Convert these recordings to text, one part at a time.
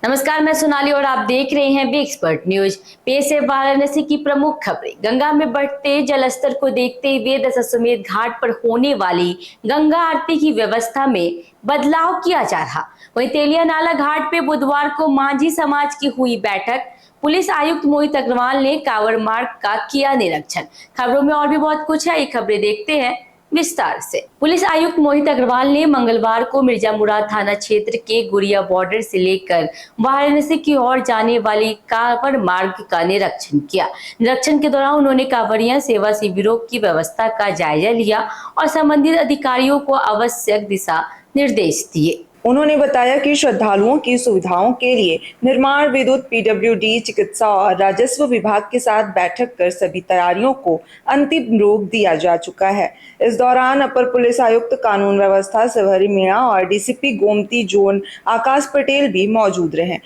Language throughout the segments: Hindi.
नमस्कार, मैं सोनाली और आप देख रहे हैं बी एक्सपर्ट न्यूज। पेश है वाराणसी की प्रमुख खबरें। गंगा में बढ़ते जलस्तर को देखते हुए दशाश्वमेध घाट पर होने वाली गंगा आरती की व्यवस्था में बदलाव किया जा रहा। वहीं तेलिया नाला घाट पे बुधवार को मांझी समाज की हुई बैठक। पुलिस आयुक्त मोहित अग्रवाल ने कांवड़ मार्ग का किया निरीक्षण। खबरों में और भी बहुत कुछ है, ये खबरें देखते हैं विस्तार से। पुलिस आयुक्त मोहित अग्रवाल ने मंगलवार को मिर्जा मुराद थाना क्षेत्र के गुड़िया बॉर्डर से लेकर वाराणसी की ओर जाने वाली कांवड़ मार्ग का निरीक्षण किया। निरीक्षण के दौरान उन्होंने कांवड़िया सेवा शिविरों की व्यवस्था का जायजा लिया और संबंधित अधिकारियों को आवश्यक दिशा निर्देश दिए। उन्होंने बताया कि श्रद्धालुओं की सुविधाओं के लिए निर्माण, विद्युत, पीडब्ल्यूडी, चिकित्सा और राजस्व विभाग के साथ बैठक कर सभी तैयारियों को अंतिम रूप दिया जा चुका है। इस दौरान अपर पुलिस आयुक्त कानून व्यवस्था शिवहरी मीणा और डीसीपी गोमती जोन आकाश पटेल भी मौजूद रहे।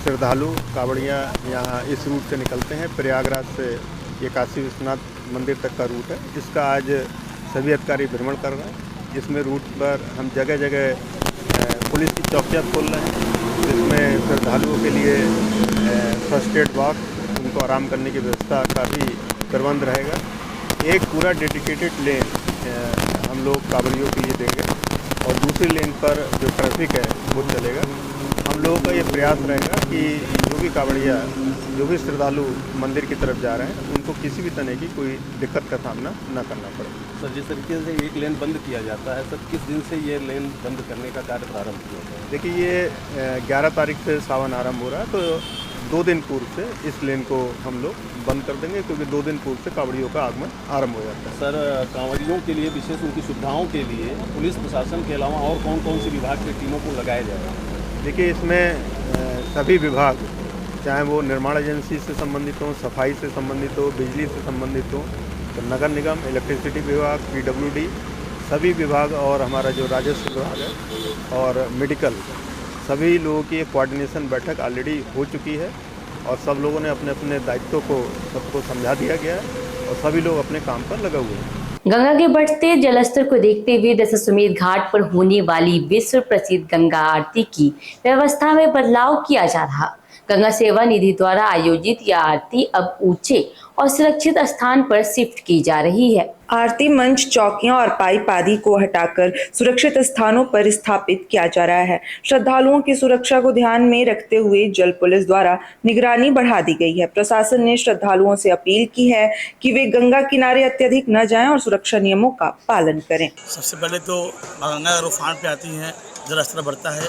श्रद्धालु कांवड़िया यहाँ इस रूट से निकलते हैं। प्रयागराज से ये काशी विश्वनाथ मंदिर तक का रूट है, जिसका आज सभी अधिकारी भ्रमण कर रहे हैं। इसमें रूट पर हम जगह जगह पुलिस की चौकियाँ खोल रहे हैं, जिसमें श्रद्धालुओं के लिए फर्स्ट एड बॉक्स, उनको आराम करने की व्यवस्था का भी प्रबंध रहेगा। एक पूरा डेडिकेटेड लेन हम लोग कांवड़ियों के लिए देंगे और दूसरी लेन पर जो ट्रैफिक है वो चलेगा। हम लोगों का ये प्रयास रहेगा कि जो भी कांवड़िया, जो भी श्रद्धालु मंदिर की तरफ जा रहे हैं, उनको किसी भी तरह की कोई दिक्कत का सामना न करना पड़े। सर, जिस तरीके से एक लेन बंद किया जाता है, सर किस दिन से ये लेन बंद करने का कार्य प्रारंभ किया जाता है? देखिए, ये 11 तारीख से सावन आरंभ हो रहा है, तो 2 दिन पूर्व से इस लेन को हम लोग बंद कर देंगे, क्योंकि 2 दिन पूर्व से कांवड़ियों का आगमन आरंभ हो जाता है। सर, कांवड़ियों के लिए विशेष उनकी सुविधाओं के लिए पुलिस प्रशासन के अलावा और कौन कौन सी विभाग की टीमों को लगाया जाएगा? देखिए, इसमें सभी विभाग, चाहे वो निर्माण एजेंसी से संबंधित हो, सफाई से संबंधित हो, बिजली से संबंधित हो, तो नगर निगम, इलेक्ट्रिसिटी विभाग, पीडब्ल्यूडी, सभी विभाग और हमारा जो राजस्व विभाग है और मेडिकल, सभी लोगों की एक कोऑर्डिनेशन बैठक ऑलरेडी हो चुकी है और सब लोगों ने अपने अपने दायित्व को सबको समझा दिया गया है और सभी लोग अपने काम पर लगे हुए हैं। गंगा के बढ़ते जलस्तर को देखते हुए दशाश्वमेध घाट पर होने वाली विश्व प्रसिद्ध गंगा आरती की व्यवस्था में बदलाव किया जा रहा। गंगा सेवा निधि द्वारा आयोजित यह आरती अब ऊंचे और सुरक्षित स्थान पर शिफ्ट की जा रही है। आरती मंच, चौकियां और पाइप आदि को हटाकर सुरक्षित स्थानों पर स्थापित किया जा रहा है। श्रद्धालुओं की सुरक्षा को ध्यान में रखते हुए जल पुलिस द्वारा निगरानी बढ़ा दी गई है। प्रशासन ने श्रद्धालुओं से अपील की है कि वे गंगा किनारे अत्यधिक न जाएं और सुरक्षा नियमों का पालन करें। सबसे पहले तो गंगा अगर उफान पे आती है, जलस्तर बढ़ता है,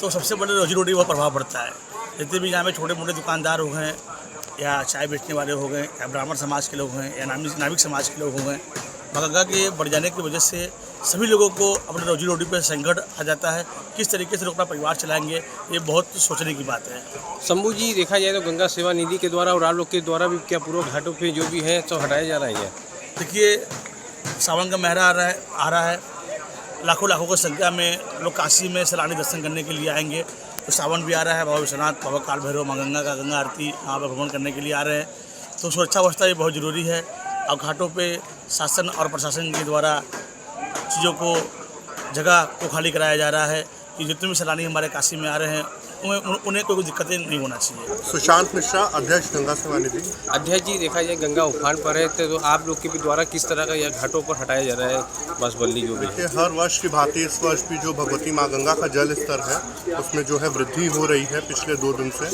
तो सबसे बड़े रोजी रोटी पर प्रभाव पड़ता है। जितने भी यहाँ में छोटे मोटे दुकानदार हो गए या चाय बेचने वाले हो गए या ब्राह्मण समाज के लोग हैं या नाविक समाज के लोग हो गए, गंगा के बढ़ जाने की वजह से सभी लोगों को अपने रोजी रोटी पर संकट आ जाता है। किस तरीके से लोग अपना परिवार चलाएंगे, ये बहुत सोचने की बात है। शंभू जी, देखा जाए तो गंगा सेवा निधि के द्वारा और आप लोग के द्वारा भी क्या पूर्व घाटों पे जो भी है तो हटाया जा रहा है? देखिए, सावन का महीना आ रहा है, लाखों लाखों की संख्या में लोग काशी में सैलानी दर्शन करने के लिए आएंगे। तो सावन भी आ रहा है, बाबा विश्वनाथ, बाबा काल भैरव, माँ गंगा का गंगा आरती वहाँ पर भ्रमण करने के लिए आ रहे हैं, तो सुरक्षा व्यवस्था ये बहुत ज़रूरी है। और घाटों पे शासन और प्रशासन के द्वारा चीज़ों को, जगह को खाली कराया जा रहा है कि जितने भी सैलानी हमारे काशी में आ रहे हैं उन्हें कोई दिक्कतें नहीं होना चाहिए। सुशांत मिश्रा, अध्यक्ष गंगा सेवा निधि। अध्यक्ष जी, देखा जाए गंगा उफान पर है, तो आप लोग के भी द्वारा किस तरह का यह घाटों पर हटाया जा रहा है बस बल्ली जो भी? देखिए, हर वर्ष की भांति इस वर्ष भी जो भगवती माँ गंगा का जल स्तर है उसमें जो है वृद्धि हो रही है पिछले 2 दिन से,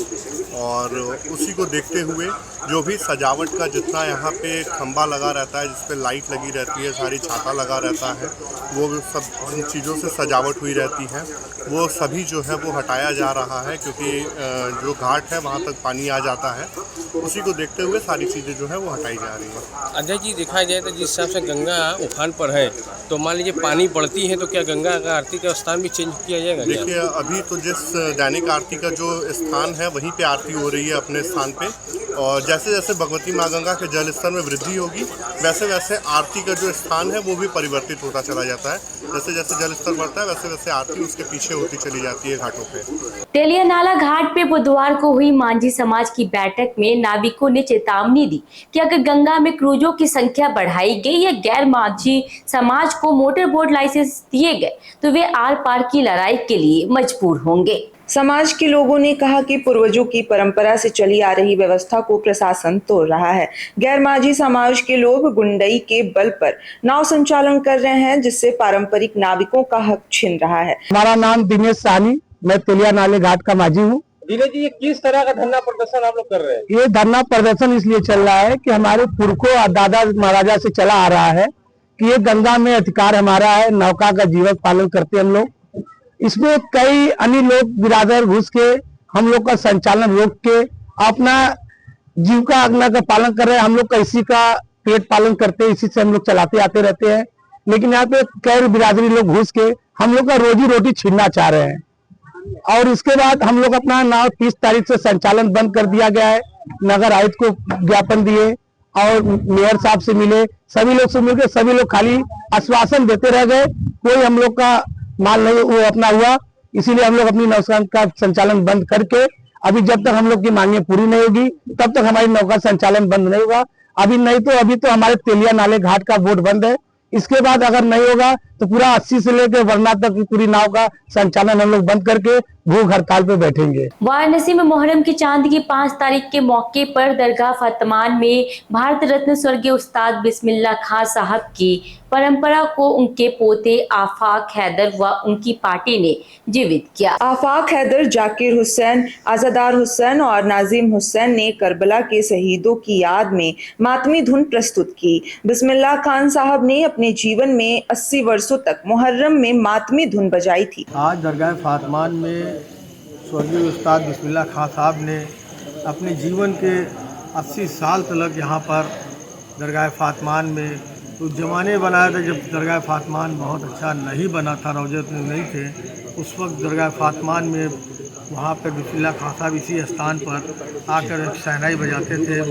और उसी को देखते हुए जो भी सजावट का जितना यहाँ पे खंबा लगा रहता है, जिस पे लाइट लगी रहती है, सारी छाता लगा रहता है, वो सब जिन चीज़ों से सजावट हुई रहती है वो सभी जो है वो हटाया जा रहा है, क्योंकि जो घाट है वहाँ तक पानी आ जाता है। उसी को देखते हुए सारी चीज़ें जो है वो हटाई जा रही है। अध्यक्ष जी, देखा जाए तो जिस हिसाब से गंगा उफान पर है, तो मान लीजिए पानी बढ़ती है तो क्या गंगा का आरती का स्थान भी चेंज किया जाएगा? देखिए, अभी तो जिस दैनिक आरती का जो स्थान है वहीं पे आरती हो रही है अपने स्थान पे, और जैसे जैसे भगवती माँ गंगा के जल स्तर में वृद्धि होगी वैसे वैसे आरती का जो स्थान है वो भी परिवर्तित होता चला जाता है। जैसे जैसे जल स्तर बढ़ता है वैसे वैसे आरती उसके पीछे होती चली जाती है घाटों पे। तेलिया नाला घाट पे बुधवार को हुई मांझी समाज की बैठक में नाविकों ने चेतावनी दी कि अगर गंगा में क्रूजों की संख्या बढ़ाई गई या गैर मांझी समाज को मोटर बोट लाइसेंस दिए गए तो वे आर पार की लड़ाई के लिए मजबूर होंगे। समाज के लोगों ने कहा कि पूर्वजों की परंपरा से चली आ रही व्यवस्था को प्रशासन तोड़ रहा है। गैर माझी समाज के लोग गुंडई के बल पर नाव संचालन कर रहे हैं, जिससे पारंपरिक नाविकों का हक छिन रहा है। हमारा नाम दिनेश साहनी, मैं तेलिया नाले घाट का माझी हूँ। दिनेश जी, ये किस तरह का धरना प्रदर्शन आप लोग कर रहे हैं? ये धरना प्रदर्शन इसलिए चल रहा है कि हमारे पुरखों और दादा महाराजा से चला आ रहा है कि ये गंगा में अधिकार हमारा है, नौका का जीवन पालन करते हम लोग। इसमें कई अन्य लोग बिरादर घुस के हम लोग का संचालन रोक के अपना जीविका आज्ञा का पालन कर रहे हैं। हम लोग का इसी का पेट पालन करते हैं, इसी से हम लोग चलाते आते रहते हैं। लेकिन यहाँ पे कई बिरादरी लोग घुस के हम लोग का रोजी रोटी छीनना चाह रहे हैं। और इसके बाद हम लोग अपना नाव 30 तारीख से संचालन बंद कर दिया गया है। नगर आयुक्त को ज्ञापन दिए और मेयर साहब से मिले, सभी लोग से मिलकर सभी लोग खाली आश्वासन देते रह गए, कोई हम लोग का माल नहीं वो अपना हुआ। इसीलिए हम लोग अपनी नौका का संचालन बंद करके अभी जब तक हम लोग की मांगे पूरी नहीं होगी तब तक हमारी नौका संचालन बंद नहीं होगा। अभी तो हमारे तेलिया नाले घाट का बोट बंद है। इसके बाद अगर नहीं होगा तो पूरा 80 से लेकर वरना तक की पूरी नाव का संचालन हम लोग बंद करके भूख हड़ताल पे बैठेंगे। वाराणसी में मोहर्रम की चांद की 5 तारीख के मौके पर दरगाह फातमान में भारत रत्न स्वर्गीय उस्ताद बिस्मिल्लाह खां साहब की परंपरा को उनके पोते आफाक हैदर व उनकी पार्टी ने जीवित किया। आफाक हैदर, जाकिर हुसैन, आजादार हुसैन और नाजिम हुसैन ने करबला के शहीदों की याद में मातमी धुन प्रस्तुत की। बिस्मिल्लाह खान साहब ने अपने जीवन में 80 वर्षों तक मुहर्रम में मातमी धुन बजाई थी। आज दरगाह फातमान में स्वर्गीय उस्ताद बिस्मिल्लाह खां साहब ने अपने जीवन के 80 साल तक यहाँ पर दरगाह फातमान में तो ज़माने बनाया था जब दरगाह फातमान बहुत अच्छा नहीं बना था, रौजत में नहीं थे। उस वक्त दरगाह फातमान में वहाँ पर बिस्मिल्लाह खां साहब इसी स्थान पर आकर शहनाई बजाते थे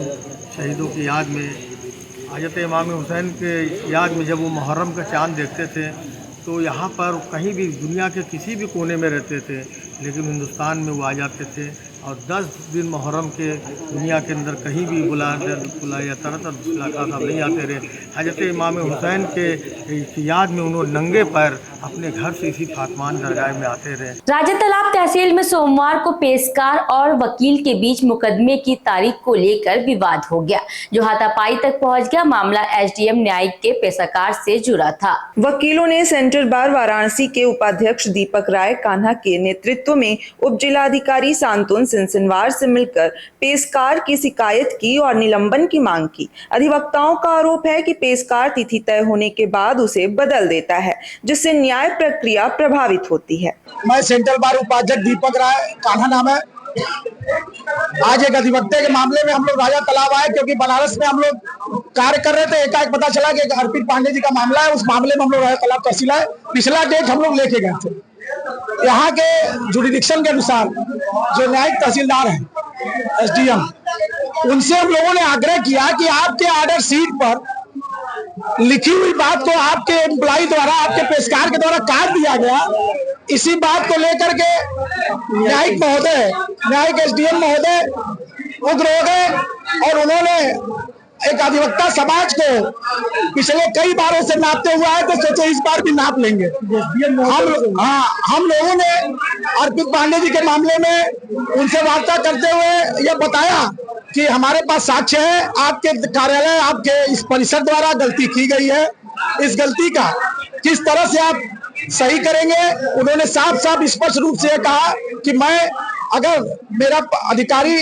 शहीदों की याद में। हज़रत इमाम हुसैन के याद में जब वो मुहर्रम का चाँद देखते थे तो यहाँ पर कहीं भी दुनिया के किसी भी कोने में रहते थे लेकिन हिंदुस्तान में वो आ जाते थे और 10 दिन मुहर्रम के दुनिया के अंदर कहीं भी बुलाया जाता रहा था, बिस्मिल्लाह खां साहब नहीं आते रहे। हज़रत इमाम हुसैन के याद में उन्होंने नंगे पैर अपने घर से इसी फातमान दरगाह में आते रहे। राजा तालाब तहसील में सोमवार को पेशकार और वकील के बीच मुकदमे की तारीख को लेकर विवाद हो गया, जो हाथापाई तक पहुंच गया। मामला एसडीएम न्यायिक के पेशाकार से जुड़ा था। वकीलों ने सेंट्रल बार वाराणसी के उपाध्यक्ष दीपक राय कान्हा के नेतृत्व में उप जिलाधिकारी सांतोन सिंसनवार से मिलकर पेशकार की शिकायत की और निलंबन की मांग की। अधिवक्ताओं का आरोप है कि पेशकार तिथि तय होने के बाद उसे बदल देता है, जिससे न्याय प्रक्रिया प्रभावित होती है। मैं सेंट्रल बार उपाध्यक्ष दीपक राय कान्हा नाम है। आज एक अधिवक्ता के मामले में हम लोग राजा तालाब आए क्योंकि बनारस में हम लोग कार्य कर रहे थे। एकाएक पता चला कि अर्पित पांडे जी का मामला है, उस मामले में हम लोग राजा तालाब तहसील आए। पिछला डेट हम लोग लेके गए थे। यहाँ के जुडिडिक्शन के अनुसार जो न्यायिक तहसीलदार हैं एसडीएम, उनसे हम लोगों ने आग्रह किया कि आपके ऑर्डर शीट पर लिखी हुई बात को आपके एम्प्लॉय द्वारा, आपके पेशकार के द्वारा काट दिया गया। इसी बात को लेकर के न्यायिक एसडीएम महोदय उग्र हो गए और उन्होंने एक अधिवक्ता समाज को पिछले कई बारों से नापते हुआ है तो सोचे इस बार भी नाप लेंगे। हम लोगों ने अर्पित पांडे जी के मामले में उनसे वार्ता करते हुए यह बताया कि हमारे पास साक्ष्य है, आपके कार्यालय, आपके इस परिषद द्वारा गलती की गई है। इस गलती का किस तरह से आप सही करेंगे? उन्होंने साफ साफ स्पष्ट रूप से कहा कि मैं अगर मेरा अधिकारी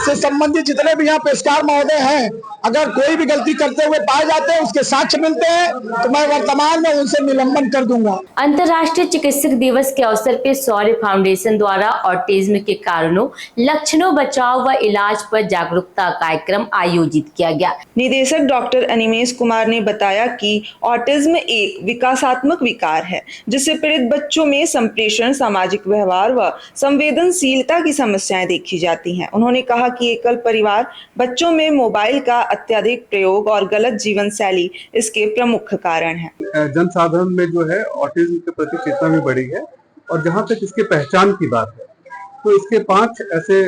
से संबंधित जितने भी यहाँ पेशकार महोदय हैं, अगर कोई भी गलती करते हुए पाए जाते हैं, उसके साक्ष्य मिलते हैं, तो मैं वर्तमान में उनसे निलंबन कर दूंगा। अंतर्राष्ट्रीय चिकित्सक दिवस के अवसर पर शौर्य फाउंडेशन द्वारा ऑटिज्म के कारणों, लक्षणों, बचाव व इलाज पर जागरूकता कार्यक्रम आयोजित किया गया। निदेशक डॉक्टर अनिमेश कुमार ने बताया कि ऑटिज्म एक विकासात्मक विकार है जिससे पीड़ित बच्चों में संप्रेषण, सामाजिक व्यवहार व संवेदनशीलता की समस्याएं देखी जाती हैं। उन्होंने कहा कि एकल परिवार, बच्चों में मोबाइल का अत्यधिक प्रयोग और गलत जीवन शैली इसके प्रमुख कारण है। जनसाधारण में जो है ऑटिज्म के प्रति चेतना भी बढ़ी है और जहाँ तक इसके पहचान की बात है तो इसके 5 ऐसे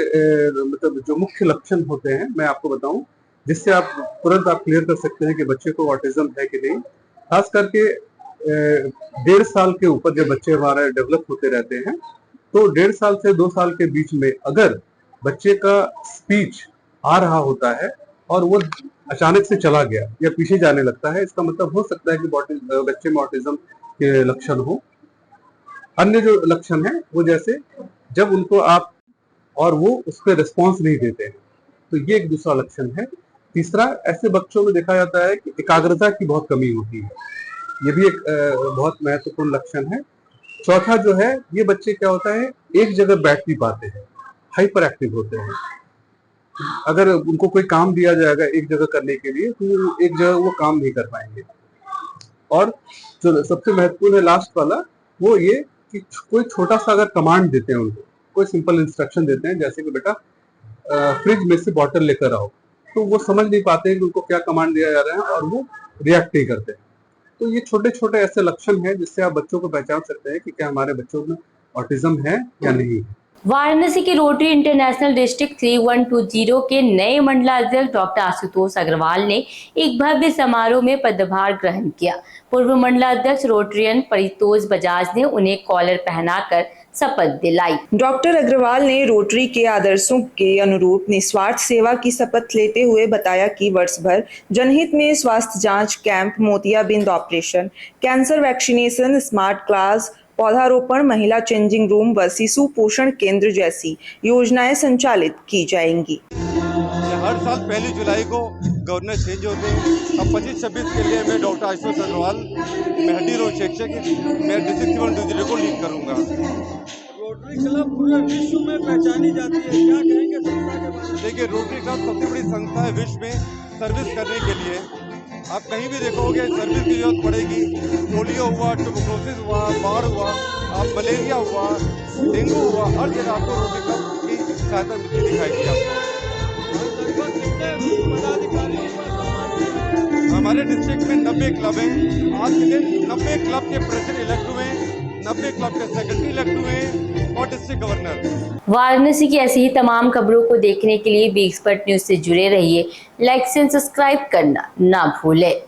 मतलब जो मुख्य लक्षण होते हैं, मैं आपको बताऊं, जिससे आप तुरंत क्लियर कर सकते हैं कि बच्चे को ऑटिज्म है कि नहीं। खास करके 1.5 साल के ऊपर जब बच्चे हमारे डेवलप होते रहते हैं तो 1.5 साल से 2 साल के बीच में अगर बच्चे का स्पीच आ रहा होता है और वो अचानक से चला गया या पीछे जाने लगता है, इसका मतलब हो सकता है कि बच्चे में ऑटिज्म के लक्षण हो। अन्य जो लक्षण है वो जैसे जब उनको आप और वो उस पर रिस्पॉन्स नहीं देते हैं, तो ये एक दूसरा लक्षण है। तीसरा, ऐसे बच्चों में देखा जाता है कि एकाग्रता की बहुत कमी होती है, ये भी एक बहुत महत्वपूर्ण लक्षण है। चौथा जो है, ये बच्चे क्या होता है एक जगह बैठ नहीं पाते हैं, हाइपर एक्टिव होते हैं। अगर उनको कोई काम दिया जाएगा एक जगह करने के लिए तो एक जगह वो काम नहीं कर पाएंगे। और जो सबसे महत्वपूर्ण है लास्ट वाला, वो ये कि कोई छोटा सा अगर कमांड देते हैं उनको, कोई सिंपल इंस्ट्रक्शन देते हैं जैसे कि बेटा फ्रिज में से बॉटल लेकर आओ, तो वो समझ नहीं पाते हैं कि उनको क्या कमांड दिया जा रहा है और वो रिएक्ट नहीं करते। तो ये छोटे छोटे ऐसे लक्षण हैं जिससे आप बच्चों को पहचान सकते हैं कि क्या हमारे बच्चों में ऑटिज्म है या नहीं है। वाराणसी के रोटरी इंटरनेशनल डिस्ट्रिक्ट 3120 के नए मंडलाध्यक्ष डॉक्टर आशुतोष अग्रवाल ने एक भव्य समारोह में पदभार ग्रहण किया। पूर्व मंडलाध्यक्ष रोटरियन परितोष बजाज ने उन्हें कॉलर पहनाकर शपथ दिलाई। डॉक्टर अग्रवाल ने रोटरी के आदर्शों के अनुरूप निस्वार्थ सेवा की शपथ लेते हुए बताया कि वर्ष भर जनहित में स्वास्थ्य जांच कैंप, मोतियाबिंद operation, cancer vaccination, smart class, पौधारोपण, महिला चेंजिंग रूम व शिशु पोषण केंद्र जैसी योजनाएं संचालित की जाएंगी। हर साल 1 जुलाई को गवर्नर चेंज होते हैं। अब 25-26 के लिए मैं डॉक्टर आशुतोष अग्रवाल, मेहदी रोड शिक्षक, मैं डिस्ट्रिक्ट 3120 को लीड करूंगा। रोटरी क्लब पूरे विश्व में पहचानी जाती है, क्या कहेंगे संस्था के बारे में? देखिए, रोटरी क्लब सबसे बड़ी संस्था है विश्व में सर्विस करने के लिए। आप कहीं भी देखोगे सर्विस की जरूरत पड़ेगी। पोलियो हुआ, ट्यूबरकुलोसिस हुआ, बाढ़ हुआ, आप मलेरिया हुआ, डेंगू हुआ, हर जगह आपको रोटरी क्लब की सहायता मिलती दिखाएगी आपको। हमारे डिस्ट्रिक्ट में 90 क्लब हैं। आज के दिन 90 क्लब के प्रेसिडेंट इलेक्ट हुए, 90 क्लब के सेक्रेटरी इलेक्ट हुए और डिस्ट्रिक्ट गवर्नर। वाराणसी की ऐसी ही तमाम खबरों को देखने के लिए बी एक्सपर्ट न्यूज से जुड़े रहिए। लाइक से सब्सक्राइब करना ना भूलें।